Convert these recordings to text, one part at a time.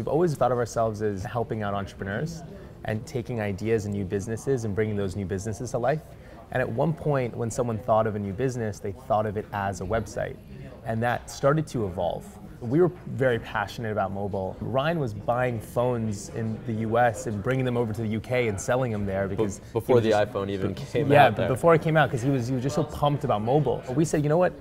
we've always thought of ourselves as helping out entrepreneurs and taking ideas and new businesses and bringing those new businesses to life. And at one point, when someone thought of a new business, they thought of it as a website. And that started to evolve. We were very passionate about mobile. Ryan was buying phones in the US and bringing them over to the UK and selling them there because before the iPhone even came out. Yeah, before it came out, because he was just so pumped about mobile. We said, you know what?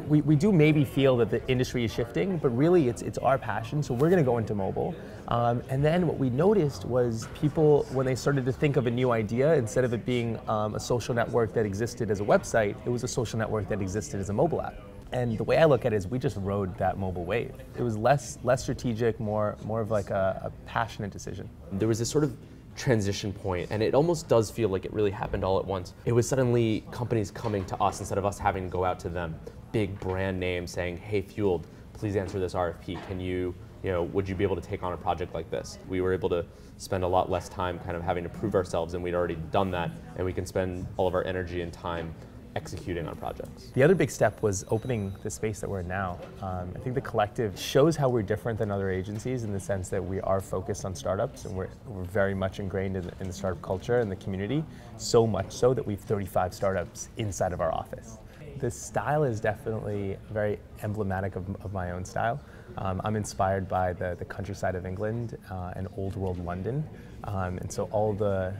We do maybe feel that the industry is shifting, but really it's our passion, so we're going to go into mobile. And then what we noticed was people, when they started to think of a new idea, instead of it being a social network that existed as a website, it was a social network that existed as a mobile app. And the way I look at it is we just rode that mobile wave. It was less strategic, more of like a passionate decision. There was this sort of transition point, and it almost does feel like it really happened all at once. It was suddenly companies coming to us instead of us having to go out to them. Big brand names saying, hey, Fueled, please answer this RFP. Can you, would you be able to take on a project like this? We were able to spend a lot less time kind of having to prove ourselves, and we'd already done that, and we can spend all of our energy and time executing on projects. The other big step was opening the space that we're in now. I think the collective shows how we're different than other agencies in the sense that we are focused on startups, and we're very much ingrained in the startup culture and the community, so much so that we have 35 startups inside of our office. The style is definitely very emblematic of my own style. I'm inspired by the countryside of England and old world London. And so all the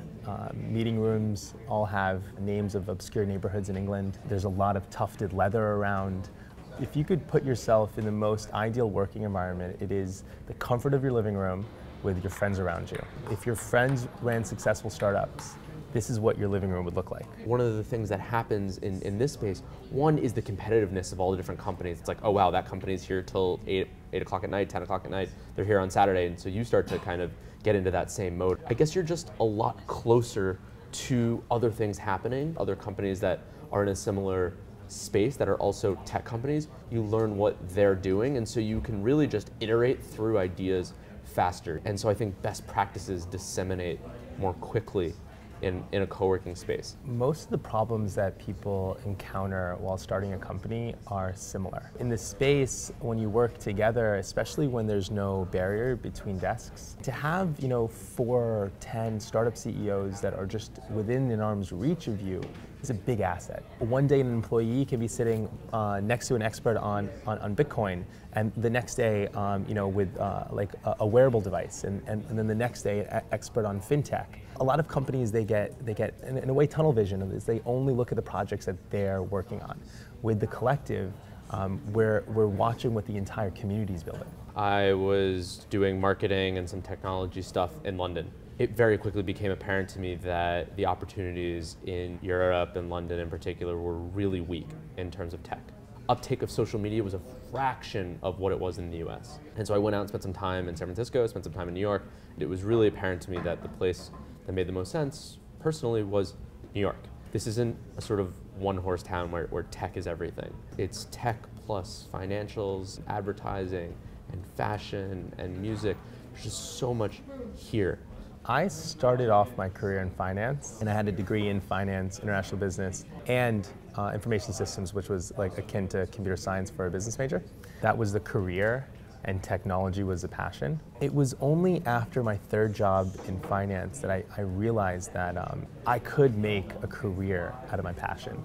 meeting rooms all have names of obscure neighborhoods in England. There's a lot of tufted leather around. If you could put yourself in the most ideal working environment, it is the comfort of your living room with your friends around you. If your friends ran successful startups, this is what your living room would look like. One of the things that happens in this space, one is the competitiveness of all the different companies. It's like, oh wow, that company's here till 8 o'clock at night, 10 o'clock at night, they're here on Saturday, and so you start to kind of get into that same mode. I guess you're just a lot closer to other things happening, other companies that are in a similar space that are also tech companies. You learn what they're doing, and so you can really just iterate through ideas faster. And so I think best practices disseminate more quickly in a co-working space. Most of the problems that people encounter while starting a company are similar. In this space, when you work together, especially when there's no barrier between desks, to have 4 or 10 startup CEOs that are just within an arm's reach of you is a big asset. One day an employee can be sitting next to an expert on Bitcoin, and the next day with like a wearable device, and then the next day an expert on fintech. A lot of companies, they get in a way tunnel vision of this. They only look at the projects that they're working on. With the collective, we're watching what the entire community is building. I was doing marketing and some technology stuff in London. It very quickly became apparent to me that the opportunities in Europe and London in particular were really weak in terms of tech. Uptake of social media was a fraction of what it was in the US. And so I went out and spent some time in San Francisco, spent some time in New York. It was really apparent to me that the place that made the most sense, personally, was New York. This isn't a sort of one-horse town where tech is everything. It's tech plus financials, advertising, and fashion, and music. There's just so much here. I started off my career in finance, and I had a degree in finance, international business, and information systems, which was like akin to computer science for a business major. That was the career, and technology was a passion. It was only after my 3rd job in finance that I realized that I could make a career out of my passion.